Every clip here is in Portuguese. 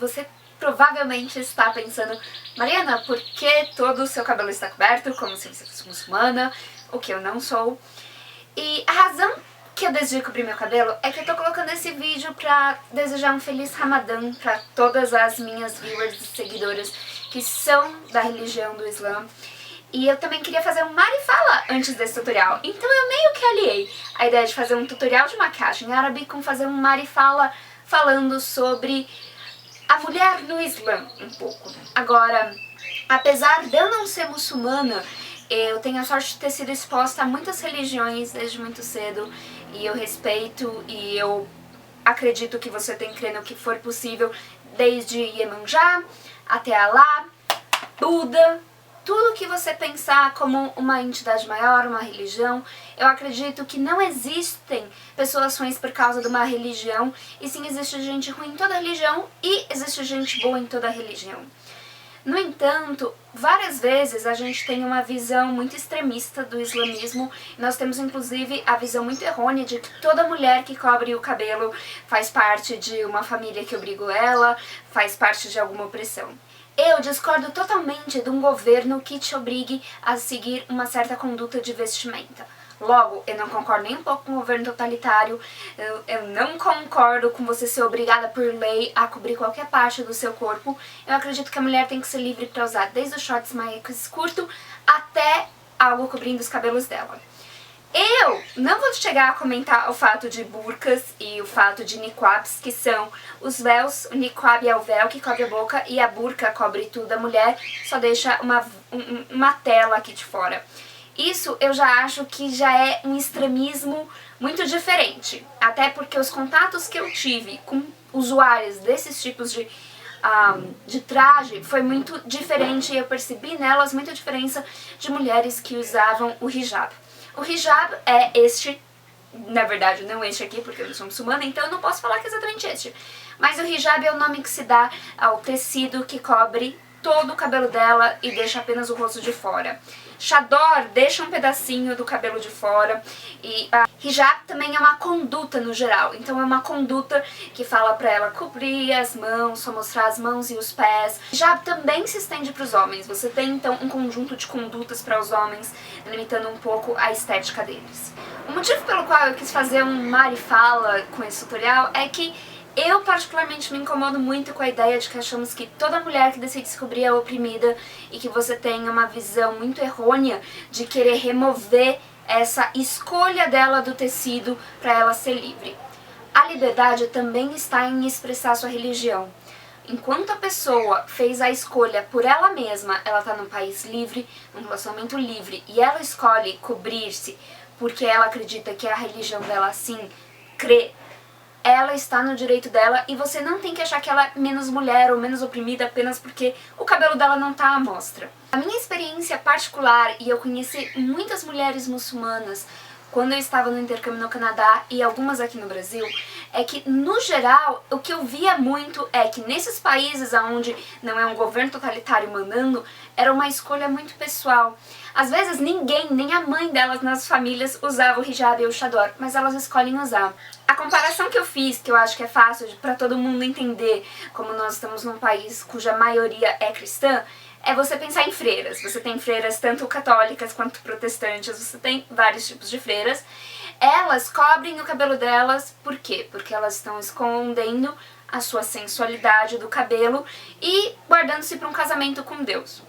você provavelmente está pensando: Mariana, por que todo o seu cabelo está coberto, como se você fosse muçulmana, o que eu não sou? E a razão que eu decidi cobrir meu cabelo é que eu tô colocando esse vídeo pra desejar um feliz Ramadã pra todas as minhas viewers e seguidoras que são da religião do Islã. E eu também queria fazer um Mari Fala antes desse tutorial, então eu meio que aliei a ideia de fazer um tutorial de maquiagem árabe com fazer um Mari Fala falando sobre a mulher no Islã um pouco. Agora, apesar de eu não ser muçulmana, eu tenho a sorte de ter sido exposta a muitas religiões desde muito cedo e eu respeito e eu acredito que você tem que crer no que for possível, desde Iemanjá até Alá, Buda, tudo que você pensar como uma entidade maior, uma religião. Eu acredito que não existem pessoas ruins por causa de uma religião, e sim existe gente ruim em toda religião e existe gente boa em toda religião. No entanto, várias vezes a gente tem uma visão muito extremista do islamismo. Nós temos inclusive a visão muito errônea de que toda mulher que cobre o cabelo faz parte de uma família que obrigou ela, faz parte de alguma opressão. Eu discordo totalmente de um governo que te obrigue a seguir uma certa conduta de vestimenta. Logo, eu não concordo nem um pouco com o governo totalitário, eu não concordo com você ser obrigada por lei a cobrir qualquer parte do seu corpo. Eu acredito que a mulher tem que ser livre para usar desde os shorts mais curto até algo cobrindo os cabelos dela. Eu não vou chegar a comentar o fato de burcas e o fato de niqabs, que são os véus. O niqab é o véu que cobre a boca e a burca cobre tudo. A mulher só deixa uma tela aqui de fora. Isso eu já acho que já é um extremismo muito diferente. Até porque os contatos que eu tive com usuários desses tipos de traje foi muito diferente e eu percebi nelas muita diferença de mulheres que usavam o hijab. O hijab é este, na verdade não este aqui porque eu não sou muçulmana, então eu não posso falar que é exatamente este. Mas o hijab é o nome que se dá ao tecido que cobre todo o cabelo dela e deixa apenas o rosto de fora. Chador deixa um pedacinho do cabelo de fora e hijab também é uma conduta no geral, então é uma conduta que fala pra ela cobrir as mãos, só mostrar as mãos e os pés. Hijab também se estende para os homens, você tem então um conjunto de condutas para os homens, limitando um pouco a estética deles. O motivo pelo qual eu quis fazer um Mari Fala com esse tutorial é que eu particularmente me incomodo muito com a ideia de que achamos que toda mulher que decide se cobrir é oprimida e que você tem uma visão muito errônea de querer remover essa escolha dela do tecido para ela ser livre. A liberdade também está em expressar sua religião. Enquanto a pessoa fez a escolha por ela mesma, ela está num país livre, num relacionamento livre, e ela escolhe cobrir-se porque ela acredita que a religião dela assim crê, ela está no direito dela e você não tem que achar que ela é menos mulher ou menos oprimida apenas porque o cabelo dela não está à mostra. A minha experiência particular, e eu conheci muitas mulheres muçulmanas quando eu estava no intercâmbio no Canadá e algumas aqui no Brasil, é que, no geral, o que eu via muito é que nesses países onde não é um governo totalitário mandando, era uma escolha muito pessoal. Às vezes ninguém, nem a mãe delas nas famílias usava o hijab ou o chador, mas elas escolhem usar. A comparação que eu fiz, que eu acho que é fácil para todo mundo entender, como nós estamos num país cuja maioria é cristã, é você pensar em freiras. Você tem freiras tanto católicas quanto protestantes, você tem vários tipos de freiras. Elas cobrem o cabelo delas, por quê? Porque elas estão escondendo a sua sensualidade do cabelo e guardando-se para um casamento com Deus.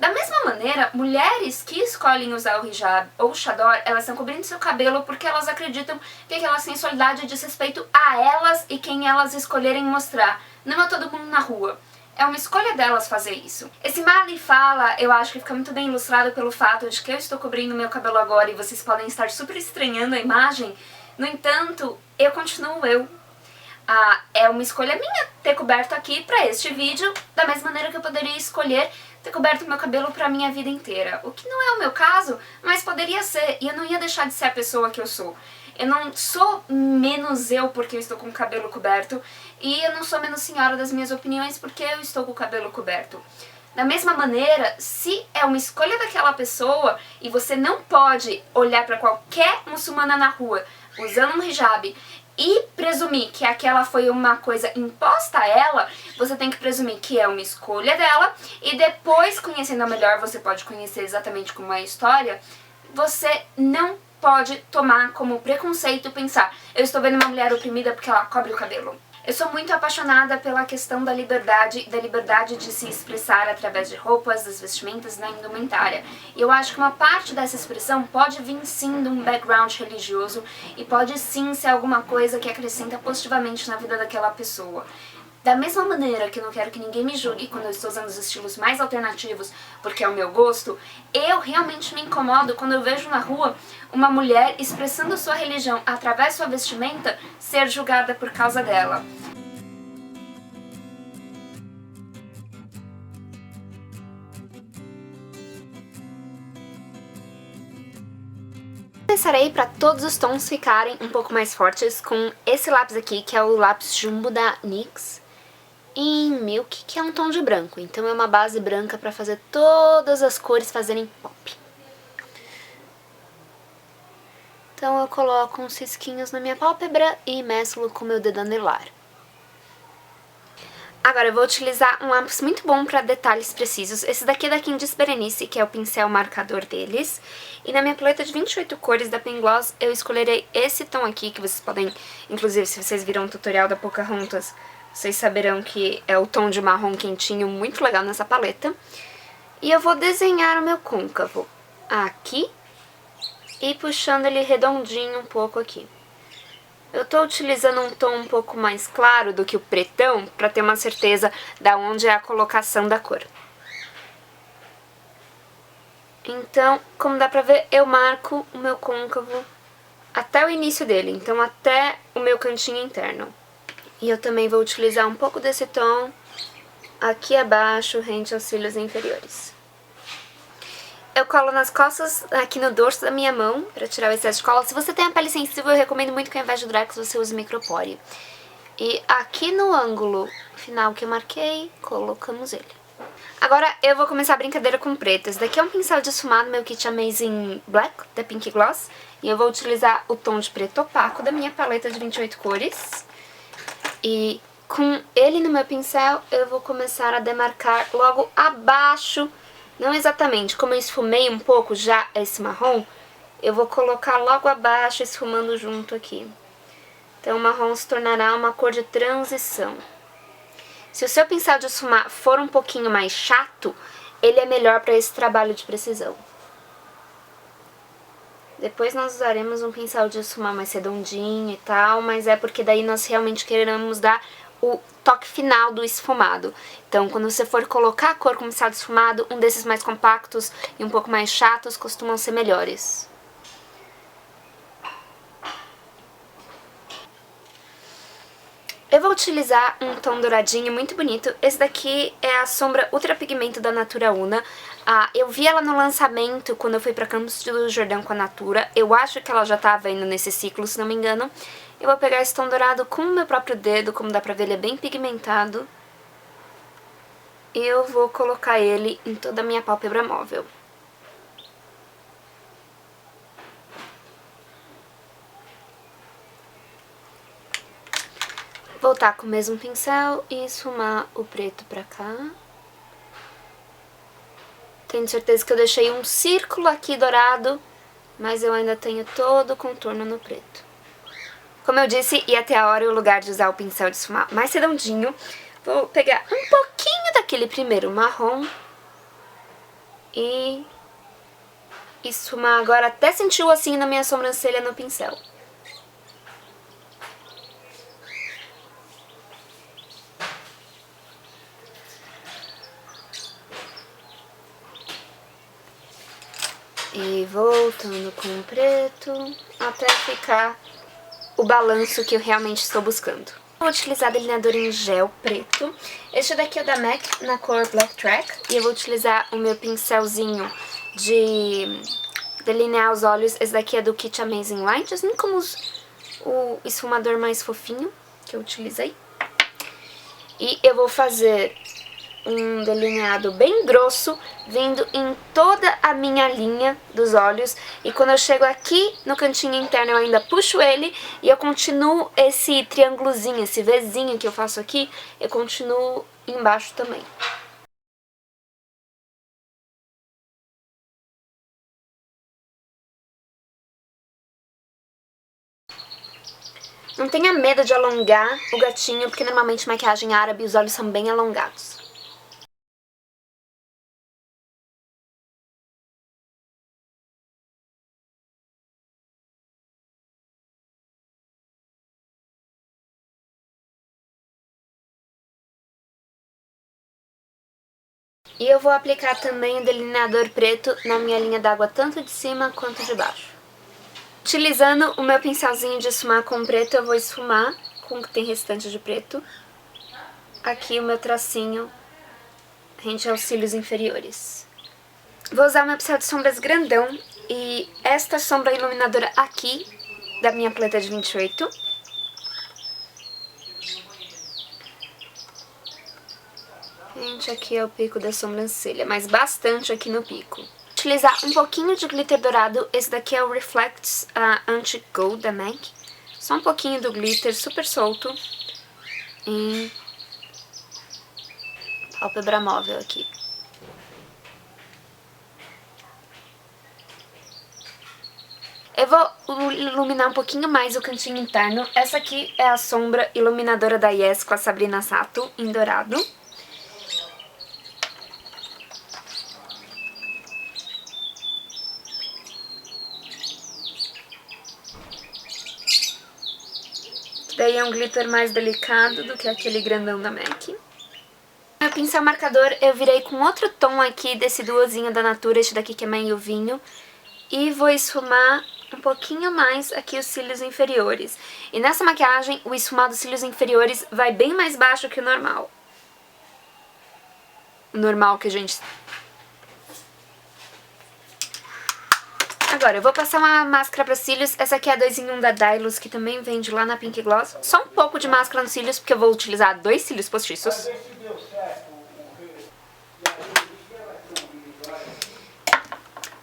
Da mesma maneira, mulheres que escolhem usar o hijab ou o chador, elas estão cobrindo seu cabelo porque elas acreditam que aquela sensualidade diz respeito a elas e quem elas escolherem mostrar, não a todo mundo na rua. É uma escolha delas fazer isso. Esse Mari Fala, eu acho que fica muito bem ilustrado pelo fato de que eu estou cobrindo meu cabelo agora e vocês podem estar super estranhando a imagem. No entanto, eu continuo eu. É uma escolha minha ter coberto aqui para este vídeo, da mesma maneira que eu poderia escolher ter coberto meu cabelo pra minha vida inteira. O que não é o meu caso, mas poderia ser, e eu não ia deixar de ser a pessoa que eu sou. Eu não sou menos eu porque eu estou com o cabelo coberto, e eu não sou menos senhora das minhas opiniões porque eu estou com o cabelo coberto. Da mesma maneira, se é uma escolha daquela pessoa e você não pode olhar pra qualquer muçulmana na rua usando um hijab e presumir que aquela foi uma coisa imposta a ela, você tem que presumir que é uma escolha dela, e depois, conhecendo melhor, você pode conhecer exatamente como é a história, você não pode tomar como preconceito pensar, eu estou vendo uma mulher oprimida porque ela cobre o cabelo. Eu sou muito apaixonada pela questão da liberdade de se expressar através de roupas, das vestimentas, da indumentária. E eu acho que uma parte dessa expressão pode vir sim de um background religioso e pode sim ser alguma coisa que acrescenta positivamente na vida daquela pessoa. Da mesma maneira que eu não quero que ninguém me julgue quando eu estou usando os estilos mais alternativos porque é o meu gosto, eu realmente me incomodo quando eu vejo na rua uma mulher expressando sua religião através de sua vestimenta ser julgada por causa dela. Começarei para todos os tons ficarem um pouco mais fortes com esse lápis aqui, que é o lápis Jumbo da NYX, em Milk, que é um tom de branco, então é uma base branca para fazer todas as cores fazerem pop. Então eu coloco uns risquinhos na minha pálpebra e mesclo com o meu dedo anelar. Agora eu vou utilizar um lápis muito bom para detalhes precisos. Esse daqui é da Candice Berenice, que é o pincel marcador deles. E na minha paleta de 28 cores da Pen Gloss eu escolherei esse tom aqui, que vocês podem, inclusive se vocês viram o tutorial da Pocahontas, vocês saberão que é o tom de marrom quentinho, muito legal nessa paleta. E eu vou desenhar o meu côncavo aqui e puxando ele redondinho um pouco aqui. Eu tô utilizando um tom um pouco mais claro do que o pretão, pra ter uma certeza da onde é a colocação da cor. Então, como dá pra ver, eu marco o meu côncavo até o início dele, então até o meu cantinho interno. E eu também vou utilizar um pouco desse tom aqui abaixo, rente aos cílios inferiores. Eu colo nas costas, aqui no dorso da minha mão, pra tirar o excesso de cola. Se você tem a pele sensível, eu recomendo muito que ao invés de Durex você use micropore. E aqui no ângulo final que eu marquei, colocamos ele. Agora eu vou começar a brincadeira com preto. Esse daqui é um pincel de esfumado, meu kit Amazing Black, da Pink Gloss. E eu vou utilizar o tom de preto opaco da minha paleta de 28 cores. E com ele no meu pincel, eu vou começar a demarcar logo abaixo. Não exatamente, como eu esfumei um pouco já esse marrom, eu vou colocar logo abaixo, esfumando junto aqui. Então o marrom se tornará uma cor de transição. Se o seu pincel de esfumar for um pouquinho mais chato, ele é melhor para esse trabalho de precisão. Depois nós usaremos um pincel de esfumar mais redondinho e tal, mas é porque daí nós realmente queremos dar o toque final do esfumado. Então, quando você for colocar a cor com pincel de esfumado, um desses mais compactos e um pouco mais chatos costumam ser melhores. Eu vou utilizar um tom douradinho muito bonito. Esse daqui é a sombra Ultra Pigmento da Natura Una. Eu vi ela no lançamento quando eu fui pra Campos do Jordão com a Natura. Eu acho que ela já tava indo nesse ciclo, se não me engano. Eu vou pegar esse tom dourado com o meu próprio dedo, como dá pra ver ele é bem pigmentado. E eu vou colocar ele em toda a minha pálpebra móvel. Voltar com o mesmo pincel e esfumar o preto pra cá. Tenho certeza que eu deixei um círculo aqui dourado, mas eu ainda tenho todo o contorno no preto. Como eu disse, ia ter a hora e o lugar de usar o pincel de esfumar mais redondinho. Vou pegar um pouquinho daquele primeiro marrom e esfumar agora até sentir o ossinho na minha sobrancelha no pincel. E voltando com o preto até ficar o balanço que eu realmente estou buscando. Vou utilizar delineador em gel preto. Este daqui é da MAC na cor Black Track. E eu vou utilizar o meu pincelzinho de delinear os olhos. Esse daqui é do Kit Amazing Light, assim como o esfumador mais fofinho que eu utilizei. E eu vou fazer um delineado bem grosso, vindo em toda a minha linha dos olhos. E quando eu chego aqui no cantinho interno, eu ainda puxo ele e eu continuo esse triângulozinho, esse Vzinho que eu faço aqui, eu continuo embaixo também. Não tenha medo de alongar o gatinho, porque normalmente maquiagem árabe os olhos são bem alongados. E eu vou aplicar também o delineador preto na minha linha d'água, tanto de cima quanto de baixo. Utilizando o meu pincelzinho de esfumar com preto, eu vou esfumar com o que tem restante de preto. Aqui o meu tracinho rente aos cílios inferiores. Vou usar o meu pincel de sombras grandão e esta sombra iluminadora aqui, da minha paleta de 28. Rente aqui ao pico da sobrancelha, mas bastante aqui no pico. Utilizar um pouquinho de glitter dourado, esse daqui é o Reflects Antique Gold da MAC. Só um pouquinho do glitter, super solto, em pálpebra móvel aqui. Eu vou iluminar um pouquinho mais o cantinho interno. Essa aqui é a sombra iluminadora da Yes com a Sabrina Sato, em dourado. Daí é um glitter mais delicado do que aquele grandão da MAC. Meu pincel marcador eu virei com outro tom aqui desse duozinho da Natura, este daqui que é meio vinho. E vou esfumar um pouquinho mais aqui os cílios inferiores. E nessa maquiagem, o esfumar dos cílios inferiores vai bem mais baixo que o normal. O normal que a gente... Agora, eu vou passar uma máscara para cílios. Essa aqui é a 2 em 1 da Dylos, que também vende lá na Pink Gloss. Só um pouco de máscara nos cílios, porque eu vou utilizar 2 cílios postiços.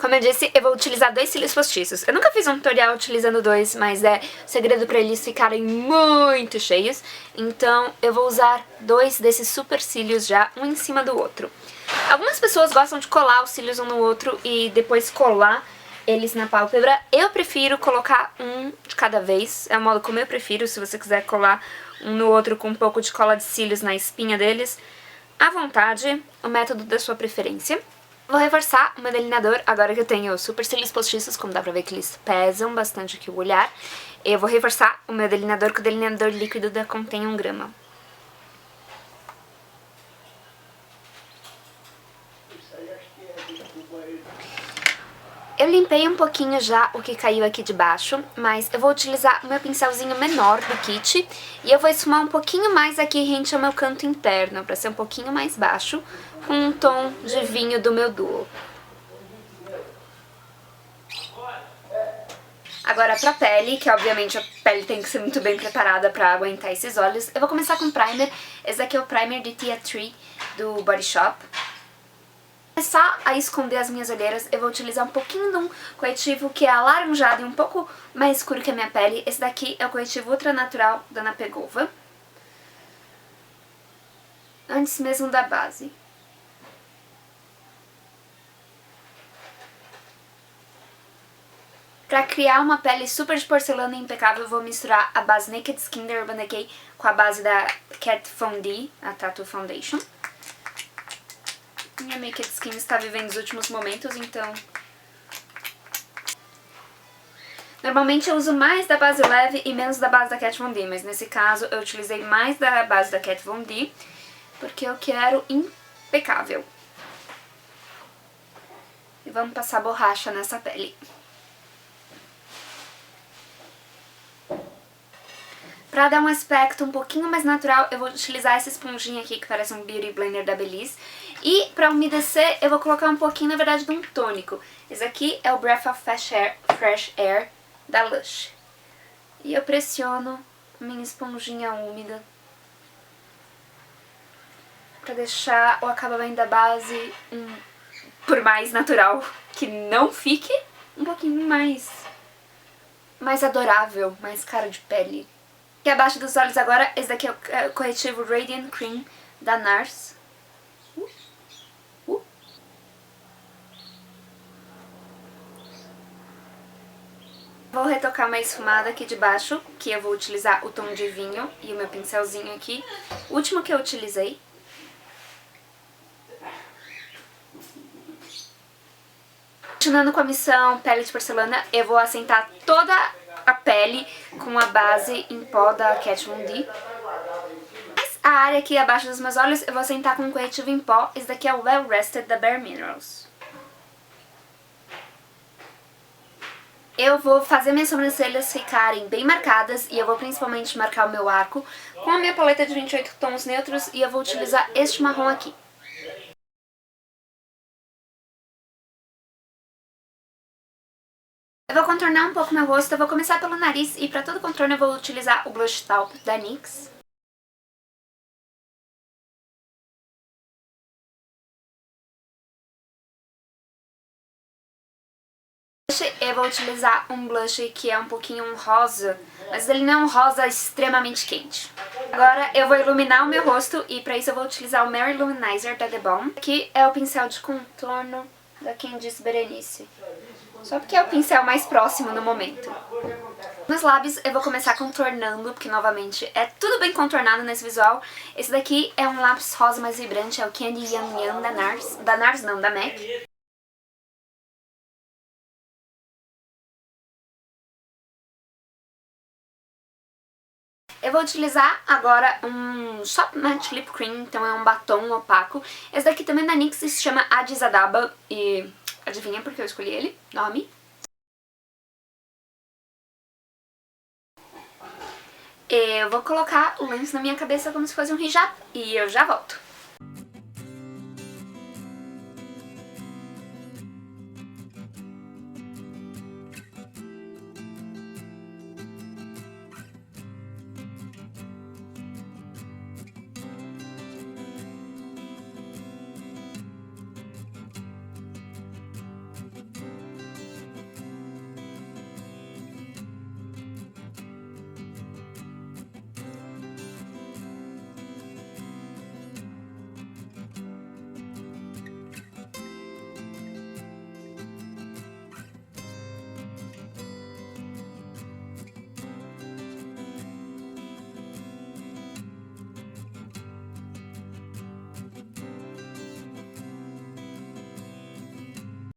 Como eu disse, eu vou utilizar 2 cílios postiços. Eu nunca fiz um tutorial utilizando 2, mas é segredo para eles ficarem muito cheios. Então, eu vou usar 2 desses super cílios já, um em cima do outro. Algumas pessoas gostam de colar os cílios um no outro e depois colar eles na pálpebra. Eu prefiro colocar um de cada vez, é o modo como eu prefiro. Se você quiser colar um no outro com um pouco de cola de cílios na espinha deles, à vontade, o método da sua preferência. Vou reforçar o meu delineador, agora que eu tenho super cílios postiços, como dá pra ver que eles pesam bastante aqui o olhar. Eu vou reforçar o meu delineador com o delineador líquido da Contém 1 grama. Eu limpei um pouquinho já o que caiu aqui de baixo, mas eu vou utilizar o meu pincelzinho menor do kit e eu vou esfumar um pouquinho mais aqui rente ao meu canto interno, pra ser um pouquinho mais baixo, com um tom de vinho do meu duo. Agora pra pele, que obviamente a pele tem que ser muito bem preparada pra aguentar esses olhos, eu vou começar com primer. Esse daqui é o primer de Tia Tree do Body Shop. Para começar a esconder as minhas olheiras, eu vou utilizar um pouquinho de um corretivo que é alaranjado e um pouco mais escuro que a minha pele. Esse daqui é o corretivo Ultra Natural da Ana Pegova. Antes mesmo da base. Para criar uma pele super de porcelana e impecável, eu vou misturar a base Naked Skin da Urban Decay com a base da Kat Von D, a Tattoo Foundation. Minha Naked Skin está vivendo os últimos momentos, então... Normalmente eu uso mais da base leve e menos da base da Kat Von D, mas nesse caso eu utilizei mais da base da Kat Von D, porque eu quero impecável. E vamos passar borracha nessa pele. Pra dar um aspecto um pouquinho mais natural, eu vou utilizar essa esponjinha aqui, que parece um Beauty Blender da Belize. E pra umedecer, eu vou colocar um pouquinho, na verdade, de um tônico. Esse aqui é o Breath of Fresh Air da Lush. E eu pressiono a minha esponjinha úmida pra deixar o acabamento da base, por mais natural que não fique, um pouquinho mais adorável, mais cara de pele. E abaixo dos olhos agora, esse daqui é o corretivo Radiant Cream da NARS. Vou retocar uma esfumada aqui de baixo, que eu vou utilizar o tom de vinho e o meu pincelzinho aqui. O último que eu utilizei. Continuando com a missão pele de porcelana, eu vou assentar toda a pele com a base em pó da Kat Von D. A área aqui abaixo dos meus olhos eu vou assentar com um corretivo em pó. Esse daqui é o Well Rested da Bare Minerals. Eu vou fazer minhas sobrancelhas ficarem bem marcadas e eu vou principalmente marcar o meu arco com a minha paleta de 28 tons neutros e eu vou utilizar este marrom aqui. Eu vou contornar um pouco meu rosto, eu vou começar pelo nariz e para todo contorno eu vou utilizar o Blush Taupe da NYX. Eu vou utilizar um blush que é um pouquinho um rosa, mas ele não é um rosa extremamente quente. Agora eu vou iluminar o meu rosto e para isso eu vou utilizar o Mary Luminizer da The Balm. Aqui é o pincel de contorno da Candice Berenice. Só porque é o pincel mais próximo no momento. Nos lábios eu vou começar contornando, porque novamente é tudo bem contornado nesse visual. Esse daqui é um lápis rosa mais vibrante, é o Candy Yum Yum da NARS. Da NARS não, da MAC. Eu vou utilizar agora um Soft Matte Lip Cream, então é um batom opaco. Esse daqui também da NYX se chama Adizadaba e adivinha por que eu escolhi ele? Nome. Eu vou colocar o lenço na minha cabeça como se fosse um hijab e eu já volto.